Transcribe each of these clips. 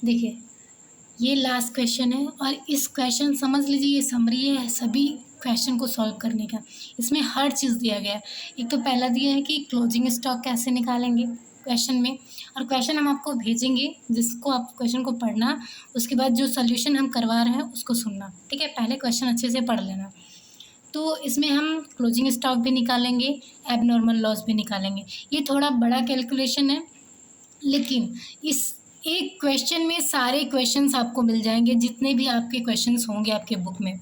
देखिए, ये last question है और इस क्वेश्चन समझ लीजिए ये समरी है सभी क्वेश्चन को सॉल्व करने का। इसमें हर चीज़ दिया गया है। एक तो पहला दिया है कि क्लोजिंग स्टॉक कैसे निकालेंगे क्वेश्चन में, और क्वेश्चन हम आपको भेजेंगे जिसको आप क्वेश्चन को पढ़ना, उसके बाद जो सोल्यूशन हम करवा रहे हैं उसको सुनना, ठीक है। पहले क्वेश्चन अच्छे से पढ़ लेना। तो इसमें हम क्लोजिंग स्टॉक भी निकालेंगे, एबनॉर्मल लॉस भी निकालेंगे। ये थोड़ा बड़ा कैलकुलेशन है, लेकिन इस एक क्वेश्चन में सारे क्वेश्चंस आपको मिल जाएंगे, जितने भी आपके क्वेश्चंस होंगे आपके बुक में।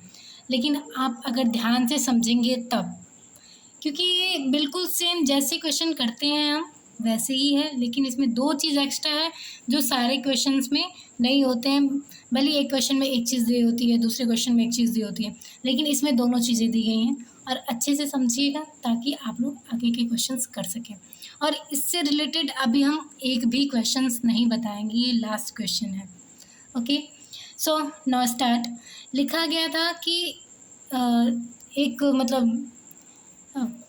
लेकिन आप अगर ध्यान से समझेंगे तब, क्योंकि ये बिल्कुल सेम जैसे क्वेश्चन करते हैं हम वैसे ही है, लेकिन इसमें दो चीज़ एक्स्ट्रा है जो सारे क्वेश्चंस में नहीं होते हैं। भले एक क्वेश्चन में एक चीज़ दी होती है, दूसरे क्वेश्चन में एक चीज़ दी होती है, लेकिन इसमें दोनों चीज़ें दी गई हैं। और अच्छे से समझिएगा ताकि आप लोग आगे के क्वेश्चंस कर सकें। और इससे रिलेटेड अभी हम एक भी क्वेश्चंस नहीं बताएंगे, ये लास्ट क्वेश्चन है। Okay, so now start. लिखा गया था कि एक मतलब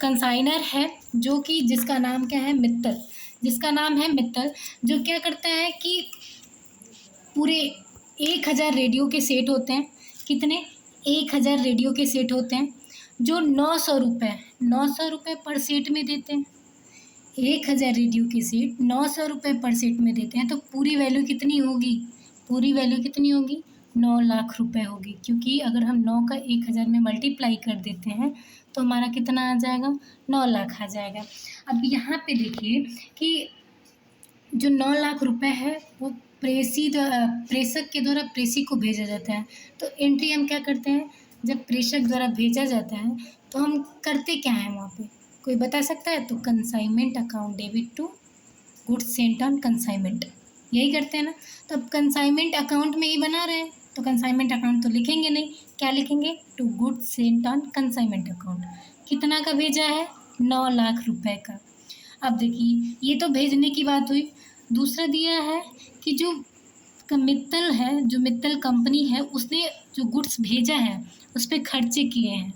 कंसाइनर है जो कि जिसका नाम क्या है, मित्तल। जिसका नाम है मित्तल, जो क्या करता है कि पूरे 1000 रेडियो के सेट होते हैं। कितने? 1000 रेडियो के सेट होते हैं जो 900 रुपये पर सेट में देते हैं। 1000 रेडियो के सेट 900 रुपये पर सेट में देते हैं, तो पूरी वैल्यू कितनी होगी? पूरी वैल्यू कितनी होगी? 9 लाख रुपए होगी, क्योंकि अगर हम 9 का 1000 में मल्टीप्लाई कर देते हैं तो हमारा कितना आ जाएगा? 9 लाख आ जाएगा। अब यहाँ पे देखिए कि जो 9 लाख रुपए है वो प्रेषक के द्वारा प्रेषी को भेजा जाता है। तो एंट्री हम क्या करते हैं, जब प्रेषक द्वारा भेजा जाता है तो हम करते क्या हैं वहाँ पे, कोई बता सकता है? तो consignment account, debit to goods sent on consignment, यही करते हैं ना। तो अब कंसाइनमेंट अकाउंट में ही बना रहे हैं, तो कंसाइनमेंट अकाउंट तो लिखेंगे नहीं, क्या लिखेंगे? To goods sent on consignment account. कितना का भेजा है? 9 लाख रुपए का। अब देखिए, ये तो भेजने की बात हुई। दूसरा दिया है कि जो मित्तल है, जो मित्तल कंपनी है, उसने जो गुड्स भेजा है उस पर खर्चे किए हैं,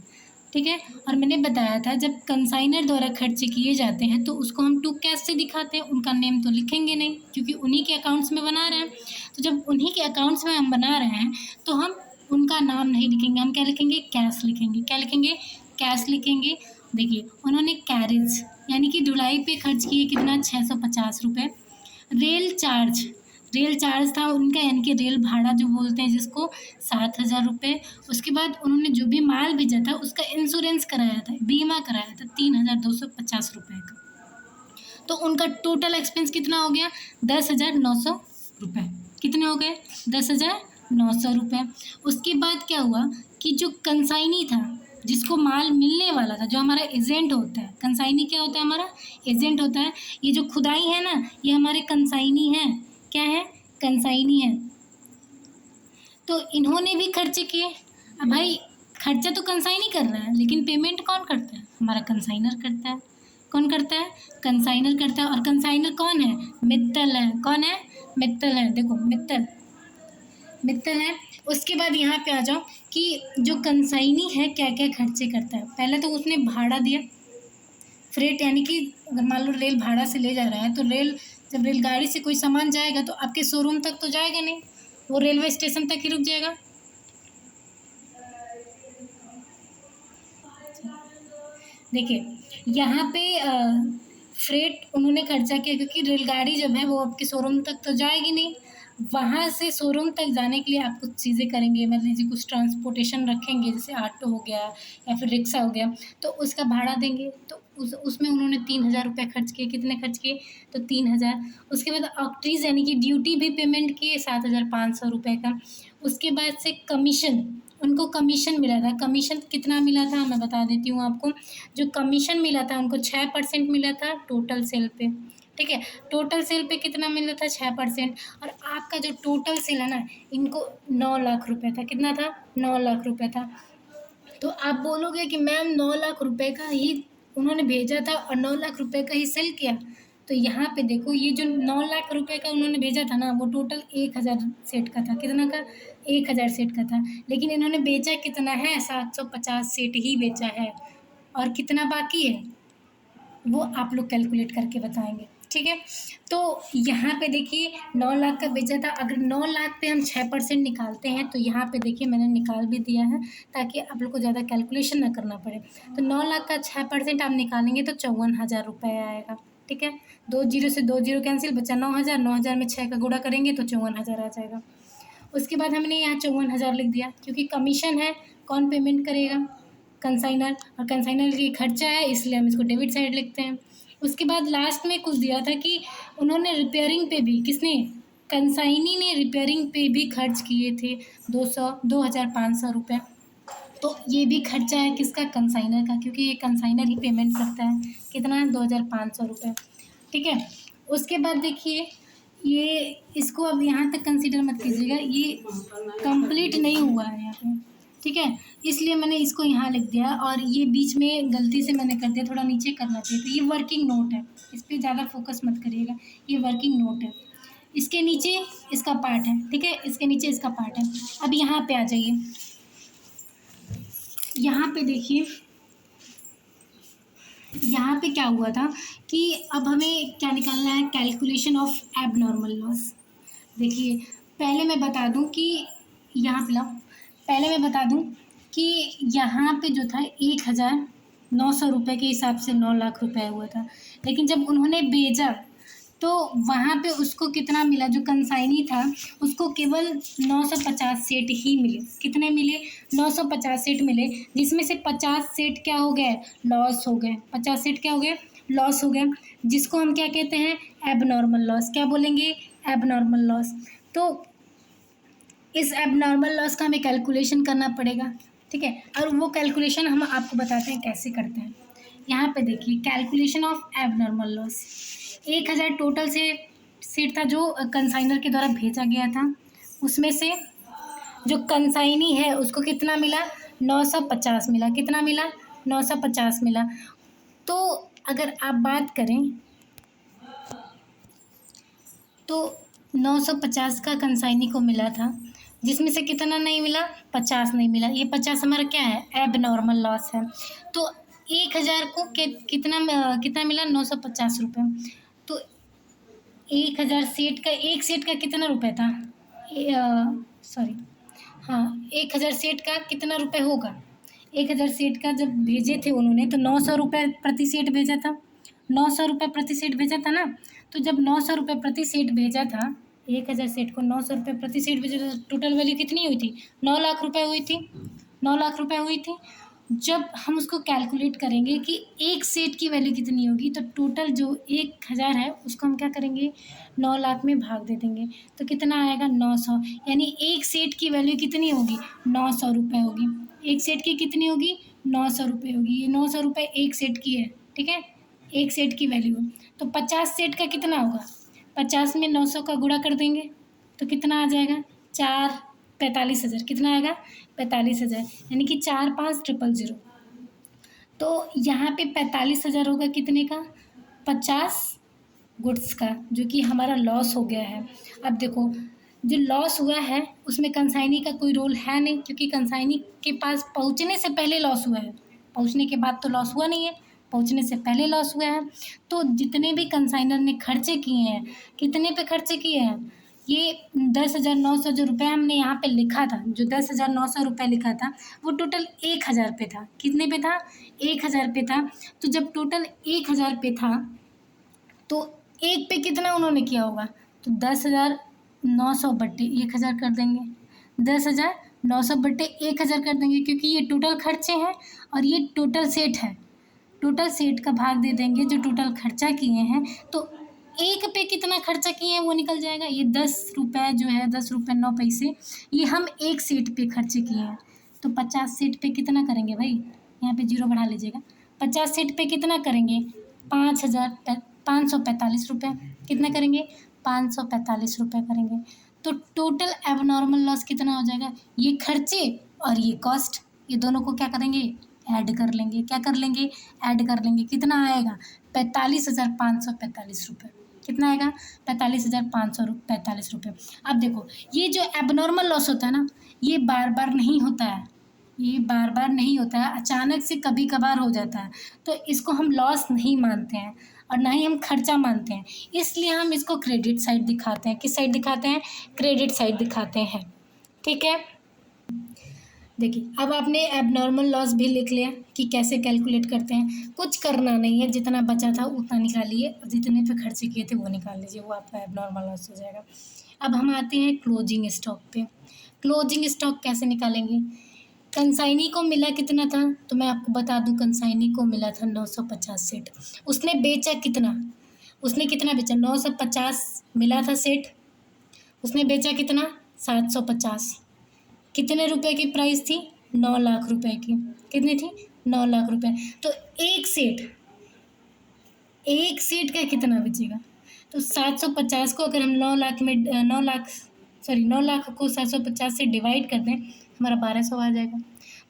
ठीक है। और मैंने बताया था जब कंसाइनर द्वारा खर्चे किए जाते हैं तो उसको हम टू कैश से दिखाते हैं, उनका नेम तो लिखेंगे नहीं क्योंकि उन्हीं के अकाउंट्स में बना रहे हैं। तो जब उन्हीं के अकाउंट्स में हम बना रहे हैं तो हम उनका नाम नहीं लिखेंगे, हम क्या लिखेंगे? कैश लिखेंगे। क्या लिखेंगे? कैश लिखेंगे। देखिए, उन्होंने कैरेज यानी कि ढुलाई पे खर्च किए कितना? 650 रुपये। रेल चार्ज था उनका, यानी कि रेल भाड़ा जो बोलते हैं जिसको, 7000 रुपये। उसके बाद उन्होंने जो भी माल भेजा था उसका इंश्योरेंस कराया था, बीमा कराया था 3250 रुपये का। तो उनका टोटल एक्सपेंस कितना हो गया? 10,900 रुपये। कितने हो गए? 10,900 रुपये। उसके बाद क्या हुआ कि जो कंसाइनी था, जिसको माल मिलने वाला था, जो हमारा एजेंट होता है, कंसाइनी क्या होता है? हमारा एजेंट होता है। ये जो खुदाई है ना, ये हमारे कंसाइनी हैं। क्या है? कंसाइनी है। तो इन्होंने भी खर्चे किए। अब भाई खर्चा तो कंसाइनी कर रहा है, लेकिन पेमेंट कौन करता है? हमारा कंसाइनर करता है। कौन करता है? कंसाइनर करता है। और कंसाइनर कौन है? मित्तल है। कौन है? मित्तल है। देखो, मित्तल है। उसके बाद यहाँ पे आ जाओ कि जो कंसाइनी है क्या क्या खर्चे करता है। पहले तो उसने भाड़ा दिया, फ्रेट, यानी कि अगर मान लो रेल भाड़ा से ले जा रहा है तो जब रेलगाड़ी से कोई सामान जाएगा तो आपके शोरूम तक तो जाएगा नहीं, वो रेलवे स्टेशन तक ही रुक जाएगा। देखिए, यहाँ पे फ्रेट उन्होंने खर्चा किया क्योंकि रेलगाड़ी जब है वो आपके शोरूम तक तो जाएगी नहीं, वहाँ से शोरूम तक जाने के लिए आप कुछ चीज़ें करेंगे, मान लीजिए कुछ ट्रांसपोर्टेशन रखेंगे, जैसे ऑटो हो गया या फिर रिक्शा हो गया, तो उसका भाड़ा देंगे। तो उसमें उन्होंने 3000 रुपये खर्च किए। कितने खर्च किए? तो 3000। उसके बाद ऑक्ट्रीज यानी कि ड्यूटी भी पेमेंट किए 7500 रुपये का। उसके बाद से कमीशन, उनको कमीशन मिला था। कमीशन कितना मिला था मैं बता देती हूँ आपको। जो कमीशन मिला था उनको 6% मिला था टोटल सेल पे, ठीक है। टोटल सेल पे कितना मिला था? 6%। और आपका जो टोटल सेल है ना, इनको 9 लाख रुपए था। कितना था? 9 लाख रुपए था। तो आप बोलोगे कि मैम 9 लाख रुपए का ही उन्होंने भेजा था और 9 लाख रुपए का ही सेल किया। तो यहाँ पे देखो, ये जो 9 लाख रुपए का उन्होंने भेजा था ना, वो टोटल 1000 सेट का था। कितना का? 1000 सेट का था। लेकिन इन्होंने बेचा कितना है? 750 सेट ही बेचा है। और कितना बाकी है वो आप लोग कैलकुलेट करके बताएंगे। ठीक है। तो यहाँ पे देखिए 9 लाख का बेचा था, अगर 9 लाख पे हम 6% निकालते हैं तो यहाँ पे देखिए मैंने निकाल भी दिया है ताकि आप लोग को ज़्यादा कैलकुलेशन ना करना पड़े। तो 9 लाख का 6% आप निकालेंगे तो 54,000 रुपये आएगा, ठीक है। 2 जीरो से 2 जीरो कैंसिल, बचा 9,000, 9,000 में 6 का गुणा करेंगे तो 54,000 आ जाएगा। उसके बाद हमने यहाँ 54,000 लिख दिया, क्योंकि कमीशन है, कौन पेमेंट करेगा? कंसाइनर, और कंसाइनर की खर्चा है इसलिए हम इसको डेबिट साइड लिखते हैं। उसके बाद लास्ट में कुछ दिया था कि उन्होंने रिपेयरिंग पे भी, किसने? कंसाइनी ने रिपेयरिंग पे भी खर्च किए थे 2,500 रुपये। तो ये भी खर्चा है किसका? कंसाइनर का, क्योंकि ये कंसाइनर ही पेमेंट करता है। कितना? 2,500 रुपये, ठीक है। उसके बाद देखिए ये, इसको अब यहाँ तक कंसीडर मत कीजिएगा, ये कंप्लीट नहीं हुआ है यहाँ पे, ठीक है, इसलिए मैंने इसको यहाँ लिख दिया। और ये बीच में गलती से मैंने कर दिया, थोड़ा नीचे करना चाहिए। तो ये वर्किंग नोट है, इस पर ज़्यादा फोकस मत करिएगा, ये वर्किंग नोट है। इसके नीचे इसका पार्ट है, ठीक है, इसके नीचे इसका पार्ट है। अब यहाँ पे आ जाइए, यहाँ पे देखिए यहाँ पे क्या हुआ था कि अब हमें क्या निकालना है? Calculation of abnormal loss. देखिए पहले मैं बता दूं कि यहाँ पे लाओ, पहले मैं बता दूं कि यहाँ पे जो था 1,900 रुपये के हिसाब से 9 लाख रुपए हुआ था, लेकिन जब उन्होंने भेजा तो वहाँ पे उसको कितना मिला? जो कंसाइनी था उसको केवल 950 सेट ही मिले। कितने मिले? 950 सेट मिले, जिसमें से 50 सेट क्या हो गए? लॉस हो गए। 50 सेट क्या हो गए? लॉस हो गए, जिसको हम क्या कहते हैं? Abnormal loss. क्या बोलेंगे? Abnormal loss. तो इस एबनॉर्मल लॉस का हमें कैलकुलेशन करना पड़ेगा, ठीक है। और वो कैलकुलेशन हम आपको बताते हैं कैसे करते हैं। यहाँ पे देखिए calculation of abnormal loss. 1,000 total से सीट था जो कंसाइनर के द्वारा भेजा गया था, उसमें से जो कंसाइनी है उसको कितना मिला? 950 मिला। कितना मिला? 950 मिला। तो अगर आप बात करें तो 950 का कंसाइनी को मिला था, जिसमें से कितना नहीं मिला? 50 नहीं मिला। ये 50 हमारा क्या है? एबनॉर्मल लॉस है। तो 1,000 को कितना मिला? 950 रुपये। तो 1,000 सेट का, एक सेट का कितना रुपये था? सॉरी, हाँ, 1,000 सेट का कितना रुपये होगा? 1,000 सेट का जब भेजे थे उन्होंने तो 900 रुपये प्रति सेट भेजा था। 900 रुपये प्रति सेट भेजा था ना। तो जब 900 रुपये प्रति सेट भेजा था, 1,000 सेट को 900 रुपये प्रति सेट भेजा था, टोटल वैल्यू कितनी हुई थी? 9 लाख रुपये हुई थी। 9 लाख रुपये हुई थी। जब हम उसको कैलकुलेट करेंगे कि एक सेट की वैल्यू कितनी होगी, तो टोटल जो 1,000 है उसको हम क्या करेंगे? 9 लाख में भाग दे देंगे, तो कितना आएगा? 900। यानी एक सेट की वैल्यू कितनी होगी? 900 रुपये होगी। एक सेट की कितनी होगी? 900 रुपये होगी। ये 900 रुपये एक सेट की है, ठीक है, एक सेट की वैल्यू। तो 50 सेट का कितना होगा? 50 में 900 का गुणा कर देंगे तो कितना आ जाएगा? 45,000। कितना आएगा? 45,000, यानी कि 4,5,000। तो यहाँ पे 45,000 होगा कितने का? 50 गुड्स का, जो कि हमारा लॉस हो गया है। अब देखो जो लॉस हुआ है उसमें कंसाइनी का कोई रोल है नहीं, क्योंकि कंसाइनी के पास पहुँचने से पहले लॉस हुआ है। पहुँचने के बाद तो लॉस हुआ नहीं है, पहुँचने से पहले लॉस हुआ है। तो जितने भी कंसाइनर ने खर्चे किए हैं, कितने पे खर्चे किए हैं? ये 10,900 जो रुपये हमने यहाँ पे लिखा था, जो 10,900 रुपये लिखा था, वो टोटल 1,000 पे था। कितने पे था? 1,000 पे था। तो जब टोटल 1,000 पे था तो एक पे कितना उन्होंने किया होगा? तो 10,900 बट्टे 1,000 कर देंगे। 10,900 बट्टे 1,000 कर देंगे, क्योंकि ये टोटल खर्चे हैं और ये टोटल सेट है। टोटल सेट का भाग दे देंगे जो टोटल खर्चा किए हैं, तो एक पे कितना खर्चा किए हैं वो निकल जाएगा। ये 10 रुपये जो है, 10 रुपये 9 पैसे, ये हम एक सेट पे खर्चे किए हैं। तो 50 सेट पे कितना करेंगे भाई? यहाँ पे 0 बढ़ा लीजिएगा। 50 सेट पे कितना करेंगे? 5,545 रुपये। कितना करेंगे? 545 रुपये करेंगे। तो टोटल एबनॉर्मल लॉस कितना हो जाएगा? ये खर्चे और ये कॉस्ट, ये दोनों को क्या करेंगे? ऐड कर लेंगे। क्या कर लेंगे? ऐड कर लेंगे। कितना आएगा? 45,545 रुपये। कितना आएगा? 45,545 रुपये। अब देखो ये जो एबनॉर्मल लॉस होता है ना, ये बार बार नहीं होता है, ये बार बार नहीं होता है, अचानक से कभी कभार हो जाता है, तो इसको हम लॉस नहीं मानते हैं। और ना ही हम खर्चा मानते हैं, इसलिए हम इसको क्रेडिट साइड दिखाते हैं। किस साइड दिखाते हैं? क्रेडिट साइड दिखाते हैं। ठीक है, देखिए अब आपने एबनॉर्मल लॉस भी लिख लिया कि कैसे कैलकुलेट करते हैं। कुछ करना नहीं है, जितना बचा था उतना निकालिए, जितने पे खर्चे किए थे वो निकाल लीजिए, वो आपका एबनॉर्मल लॉस हो जाएगा। अब हम आते हैं क्लोजिंग स्टॉक पे। क्लोजिंग स्टॉक कैसे निकालेंगे? कंसाइनी को मिला कितना था, तो मैं आपको बता दूं, कंसाइनी को मिला था 950 सेट। उसने बेचा कितना? उसने कितना बेचा? 950 मिला था सेट, उसने बेचा कितना? 750। कितने रुपए की प्राइस थी? 9 लाख रुपए की। कितनी थी? 9 लाख रुपए। तो एक सेट का कितना बचेगा? तो 750 को अगर हम 9 लाख में 9 लाख को 750 से डिवाइड कर दें, हमारा 1200 आ जाएगा।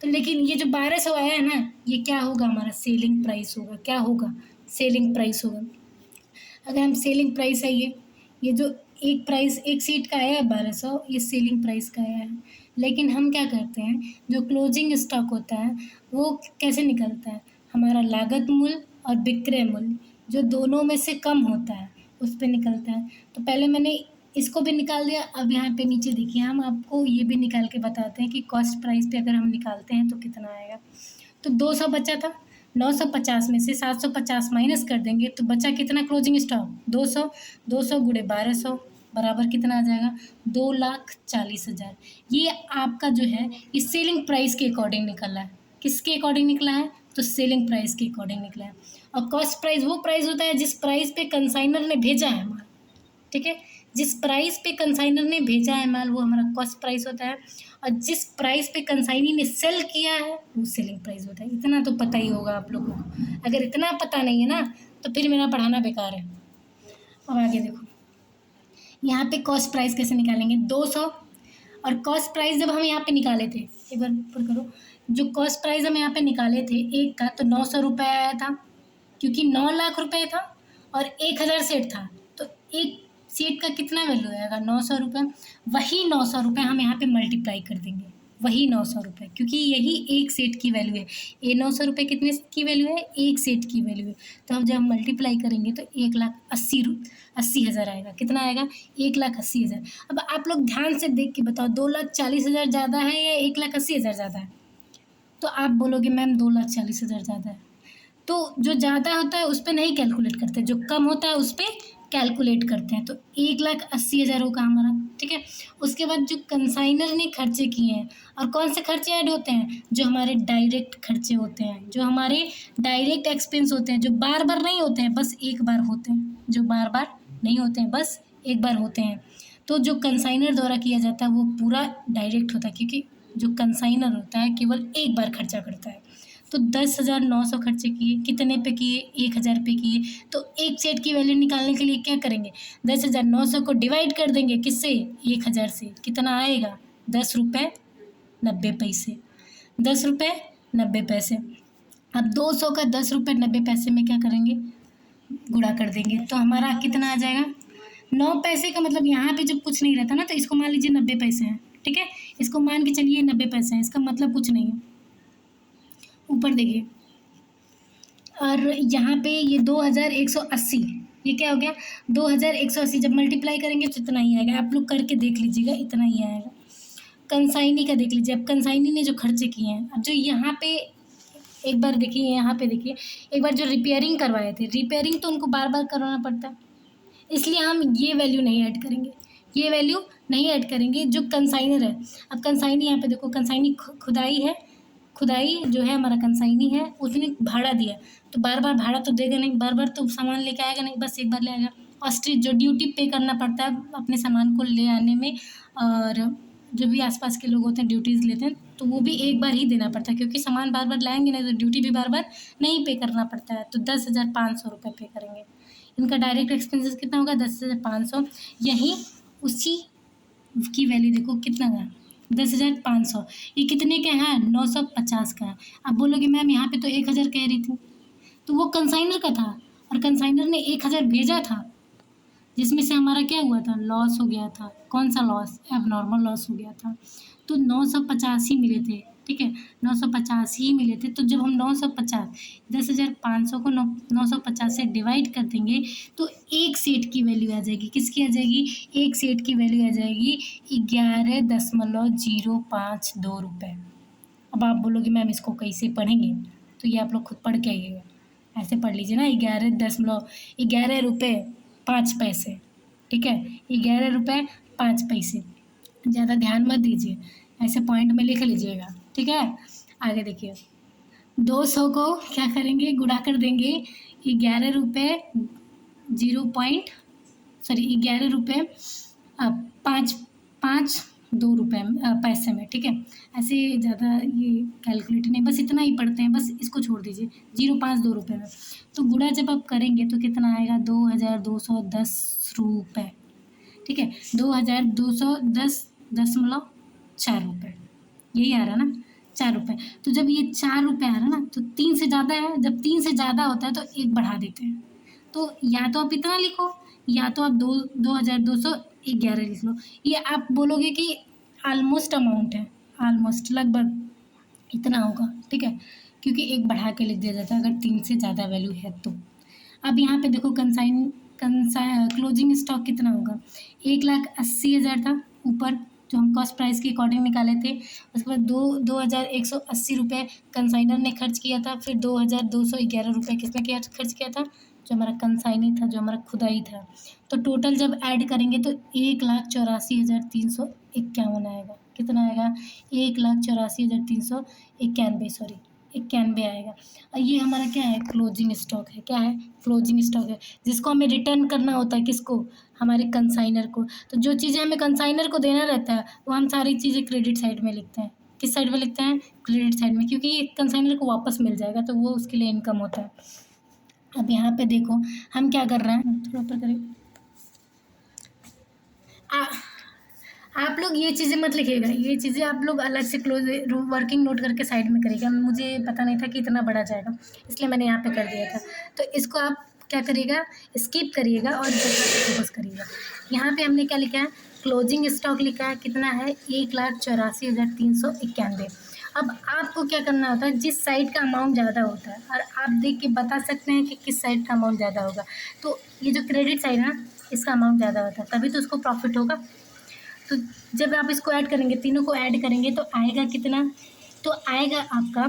तो लेकिन ये जो 1200 आया है ना, ये क्या होगा? हमारा सेलिंग प्राइस होगा। क्या होगा? सेलिंग प्राइस होगा। अगर हम सेलिंग प्राइस है ये जो एक सीट का आया है 1200, ये सेलिंग प्राइस का आया है। लेकिन हम क्या करते हैं, जो क्लोजिंग स्टॉक होता है वो कैसे निकलता है? हमारा लागत मूल्य और विक्रय मूल्य जो दोनों में से कम होता है उस पर निकलता है। तो पहले मैंने इसको भी निकाल दिया। अब यहाँ पे नीचे देखिए, हम आपको ये भी निकाल के बताते हैं कि कॉस्ट प्राइस पे अगर हम निकालते हैं तो कितना आएगा। तो 200 बचा था, 950 में से 750 माइनस कर देंगे तो बचा कितना क्लोजिंग स्टॉक? 200। 200 गुणे 1200 बराबर कितना आ जाएगा? 2,40,000। ये आपका जो है ये सेलिंग प्राइस के अकॉर्डिंग निकला है। किसके अकॉर्डिंग निकला है? तो सेलिंग प्राइस के अकॉर्डिंग निकला है। और कॉस्ट प्राइस वो प्राइस होता है जिस प्राइस पे कंसाइनर ने भेजा है माल। ठीक है, जिस प्राइस पे कंसाइनर ने भेजा है माल वो हमारा कॉस्ट प्राइस होता है, और जिस प्राइस पे कंसाइनी ने सेल किया है वो सेलिंग प्राइस होता है। इतना तो पता ही होगा आप लोगों को। अगर इतना पता नहीं है ना तो फिर मेरा पढ़ाना बेकार है। अब आगे देखो, यहाँ पे कॉस्ट प्राइस कैसे निकालेंगे? 200, और कॉस्ट प्राइस जब हम यहाँ पे निकाले थे, एक बार ऊपर करो, जो कॉस्ट प्राइस हम यहाँ पे निकाले थे एक का, तो 900 रुपये आया था, क्योंकि 9 लाख रुपए था और 1000 सेट था। तो एक सेट का कितना वैल्यू आएगा? 900 रुपये। वही 900 रुपये हम यहाँ पे मल्टीप्लाई कर देंगे, वही 900 रुपये, क्योंकि यही एक सेट की वैल्यू है। ये 900 रुपये कितने की वैल्यू है? एक सेट की वैल्यू है। तो अब जब हम मल्टीप्लाई करेंगे तो 1,80,000 आएगा। कितना आएगा? 1,80,000। अब आप लोग ध्यान से देख के बताओ, 2,40,000 ज़्यादा है या 1,80,000 ज़्यादा है? तो आप बोलोगे मैम 2,40,000 ज़्यादा है। तो जो ज़्यादा होता है उस पर नहीं कैलकुलेट करते, जो कम होता है उस पर कैलकुलेट करते हैं। तो 1,80,000 होगा हमारा। ठीक है, उसके बाद जो कंसाइनर ने खर्चे किए हैं, और कौन से खर्चे ऐड होते हैं? जो हमारे डायरेक्ट खर्चे होते हैं, जो हमारे डायरेक्ट एक्सपेंस होते हैं, जो बार बार नहीं होते हैं, बस एक बार होते हैं, जो बार बार नहीं होते हैं, बस एक बार होते हैं। तो जो कंसाइनर द्वारा किया जाता है वो पूरा डायरेक्ट होता है, क्योंकि जो कंसाइनर होता है केवल एक बार खर्चा करता है। तो 10,900 खर्चे किए, कितने पे किए? 1,000 पे किए। तो एक सेट की वैल्यू निकालने के लिए क्या करेंगे? 10,900 को डिवाइड कर देंगे किससे? 1,000 से। कितना आएगा? 10 रुपये 90 पैसे। 10 रुपये 90 पैसे। अब 200 का 10 रुपये 90 पैसे में क्या करेंगे? गुणा कर देंगे, तो हमारा कितना आ जाएगा? 9 पैसे का मतलब यहाँ पे जब कुछ नहीं रहता ना, तो इसको मान लीजिए 90 पैसे हैं। ठीक है, इसको मान के चलिए 90 पैसे हैं, इसका मतलब कुछ नहीं है। ऊपर देखिए, और यहाँ पे ये 2,180, ये क्या हो गया? 2,180 जब मल्टीप्लाई करेंगे तो इतना ही आएगा। आप लोग करके देख लीजिएगा, इतना ही आएगा। कंसाइनी का देख लीजिए, अब कंसाइनी ने जो खर्चे किए हैं, अब जो यहाँ पे एक बार देखिए, यहाँ पे देखिए, एक बार जो रिपेयरिंग करवाए थे, रिपेयरिंग तो उनको बार बार करवाना पड़ता है, इसलिए हम ये वैल्यू नहीं ऐड करेंगे, ये वैल्यू नहीं ऐड करेंगे। जो कंसाइनर है, अब कंसाइनी यहाँ पे देखो, कंसाइनी खुदाई है, खुदाई जो है हमारा कंसाइनी है, उसने भाड़ा दिया, तो बार बार भाड़ा तो देगा नहीं, बार बार तो सामान लेके आएगा नहीं, बस एक बार ले आएगा। ऑस्ट्रिच जो ड्यूटी पे करना पड़ता है अपने सामान को ले आने में, और जो भी आसपास के लोग होते हैं ड्यूटीज़ लेते हैं, तो वो भी एक बार ही देना पड़ता है, क्योंकि सामान बार बार लाएंगे नहीं तो ड्यूटी भी बार बार नहीं पे करना पड़ता है। तो 10,500 रुपये पे करेंगे। इनका डायरेक्ट एक्सपेंसेस कितना होगा? 10,500। यही उसी की वैल्यू देखो कितना है, 10,500। ये कितने का है? 950 का है। अब बोलोगे मैम यहाँ पे तो 1,000 कह रही थी, तो वो कंसाइनर का था, और कंसाइनर ने 1,000 भेजा था, जिसमें से हमारा क्या हुआ था? लॉस हो गया था। कौन सा लॉस? एबनॉर्मल लॉस हो गया था। तो 950 ही मिले थे, ठीक है, 950 ही मिले थे। तो जब हम 950 10,500 को 950 से डिवाइड कर देंगे तो एक सेट की वैल्यू आ जाएगी। किसकी आ जाएगी? एक सेट की वैल्यू आ जाएगी 11.052 रुपये। अब आप बोलोगे मैम इसको कैसे पढ़ेंगे, तो ये आप लोग खुद पढ़ के आइएगा। ऐसे पढ़ लीजिए ना, 11.11 रुपये 5 पैसे। ठीक है, 11 रुपये 5 पैसे। ज़्यादा ध्यान मत दीजिए, ऐसे पॉइंट में लिख लीजिएगा। ठीक है, आगे देखिए, 200 को क्या करेंगे? गुणा कर देंगे 11 रुपये 5.52 रुपये पैसे में। ठीक है, ऐसे ज़्यादा ये कैलकुलेट नहीं, बस इतना ही पढ़ते हैं, बस इसको छोड़ दीजिए 0.52 रुपये में। तो गुणा जब आप करेंगे तो कितना आएगा? 2210 रुपये। ठीक है, 2210.4 रुपये, यही आ रहा ना, 4 रुपये। तो जब ये 4 रुपये आ रहा ना, तो 3 से ज़्यादा है। जब 3 से ज़्यादा होता है तो एक बढ़ा देते हैं। तो या तो आप इतना लिखो या तो आप 2211 लिख लो। ये आप बोलोगे कि ऑलमोस्ट अमाउंट है, ऑलमोस्ट लगभग इतना होगा। ठीक है, क्योंकि एक बढ़ा के लिख दिया जाता है अगर 3 से ज़्यादा वैल्यू है तो। अब यहाँ पे देखो क्लोजिंग स्टॉक कितना होगा? 1,80,000 था ऊपर, जो हम कॉस्ट प्राइस के अकॉर्डिंग निकाले थे। उसके बाद 2,180 रुपये कंसाइनर ने खर्च किया था। फिर 2,211 रुपये किसने किया खर्च किया था? जो हमारा कंसाइनी था, जो हमारा खुदाई था। तो टोटल जब ऐड करेंगे तो 1,84,351 आएगा। कितना आएगा? 1,84,391, सॉरी 91 आएगा। और ये हमारा क्या है? क्लोजिंग स्टॉक है। क्या है? क्लोजिंग स्टॉक है, जिसको हमें रिटर्न करना होता है। किसको? हमारे कंसाइनर को। तो जो चीज़ें हमें कंसाइनर को देना रहता है वो हम सारी चीज़ें क्रेडिट साइड में लिखते हैं। किस साइड में लिखते हैं? क्रेडिट साइड में, क्योंकि ये कंसाइनर को वापस मिल जाएगा तो वो उसके लिए इनकम होता है। अब यहाँ पे देखो हम क्या कर रहे हैं, थोड़ा ऊपर करिए। आप लोग ये चीज़ें मत लिखिएगा, ये चीज़ें आप लोग अलग से वर्किंग नोट करके साइड में करिएगा। मुझे पता नहीं था कि इतना बड़ा जाएगा, इसलिए मैंने यहाँ पे कर दिया था। तो इसको आप क्या करिएगा? स्किप करिएगा और फोकस करिएगा। यहाँ पे हमने क्या लिखा है? क्लोजिंग स्टॉक लिखा है। कितना है? 1,84,391। अब आपको क्या करना होता है? जिस साइड का अमाउंट ज़्यादा होता है, और आप देख के बता सकते हैं कि किस साइड का अमाउंट ज़्यादा होगा। तो ये जो क्रेडिट साइड है ना, इसका अमाउंट ज़्यादा होता है, तभी तो उसको प्रॉफिट होगा। तो जब आप इसको ऐड करेंगे, तीनों को ऐड करेंगे तो आएगा कितना? तो आएगा आपका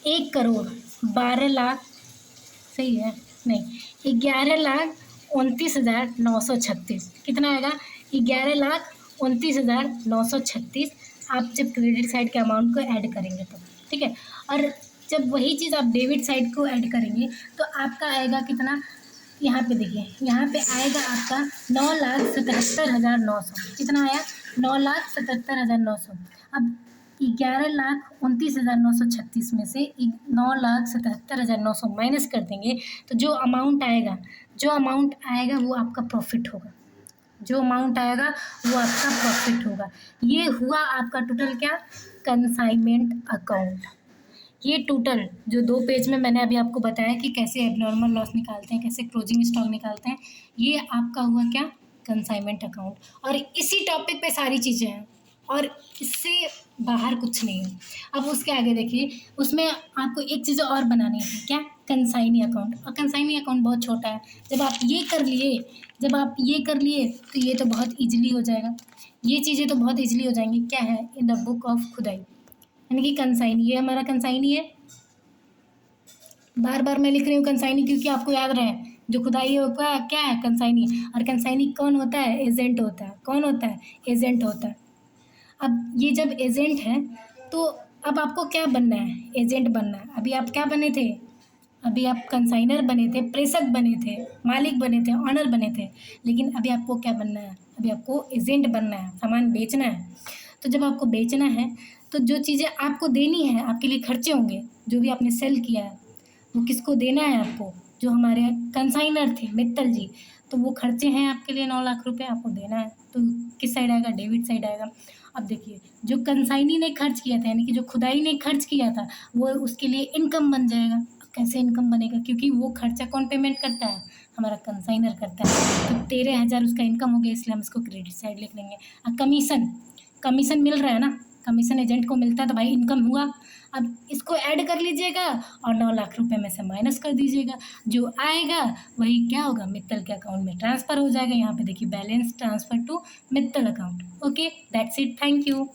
1,12,00,000, सही है नहीं, 11,29,936। कितना आएगा? 11,29,936। आप जब क्रेडिट साइड के अमाउंट को ऐड करेंगे तो, ठीक है। और जब वही चीज़ आप डेबिट साइड को ऐड करेंगे तो आपका आएगा कितना? यहाँ पे देखिए, यहाँ पे आएगा आपका 9,77,900। कितना आया? 9,77,900। अब 11,29,936 में से 9,77,900 माइनस कर देंगे तो जो अमाउंट आएगा वो आपका प्रॉफिट होगा। जो अमाउंट आएगा वो आपका प्रॉफिट होगा। ये हुआ आपका टोटल क्या? Consignment account. ये टोटल जो 2 पेज में मैंने अभी आपको बताया कि कैसे एबनॉर्मल लॉस निकालते हैं, कैसे क्लोजिंग स्टॉक निकालते हैं, ये आपका हुआ क्या? Consignment account. और इसी टॉपिक पे सारी चीज़ें हैं और इससे बाहर कुछ नहीं है। अब उसके आगे देखिए, उसमें आपको एक चीज़ और बनानी है। क्या? Consignee account. और कंसाइनी अकाउंट बहुत छोटा है। जब आप ये कर लिए तो ये तो बहुत ईजिली हो जाएगा। ये चीज़ें तो बहुत ईजिली हो जाएंगी। क्या है? इन द बुक ऑफ खुदाई, यानी कि कंसाइनी। ये हमारा कंसाइनी है। बार बार मैं लिख रही हूँ कंसाइनी क्योंकि आपको याद रहे, जो खुदाई है वो क्या है? कंसाइनी। और कंसाइनी कौन होता है? एजेंट होता है। कौन होता है? एजेंट होता है। अब ये जब एजेंट है तो अब आपको क्या बनना है? एजेंट बनना है। अभी आप क्या बने थे? अभी आप कंसाइनर बने थे, प्रेषक बने थे, मालिक बने थे, ऑनर बने थे। लेकिन अभी आपको क्या बनना है? अभी आपको एजेंट बनना है, सामान बेचना है। तो जब आपको बेचना है तो जो चीज़ें आपको देनी है, आपके लिए खर्चे होंगे, जो भी आपने सेल किया है वो किसको देना है? आपको। जो हमारे कंसाइनर थे मित्तल जी, तो वो खर्चे हैं आपके लिए 9 लाख रुपए आपको देना है। तो किस साइड आएगा? डेबिट साइड आएगा। अब देखिए, जो कंसाइनी ने खर्च किया था, यानी कि जो खुदाई ने खर्च किया था, वो उसके लिए इनकम बन जाएगा। कैसे इनकम बनेगा? क्योंकि वो खर्चा कौन पेमेंट करता है? हमारा कंसाइनर करता है। तो 13,000 उसका इनकम हो गया, इसलिए हम इसको क्रेडिट साइड लिख लेंगे। कमीशन मिल रहा है ना, कमीशन एजेंट को मिलता है तो भाई इनकम हुआ। अब इसको ऐड कर लीजिएगा और 9 लाख रुपए में से माइनस कर दीजिएगा। जो आएगा वही क्या होगा, मित्तल के अकाउंट में ट्रांसफ़र हो जाएगा। यहाँ पे देखिए balance transfer to Mittal account. Okay, that's it, thank you.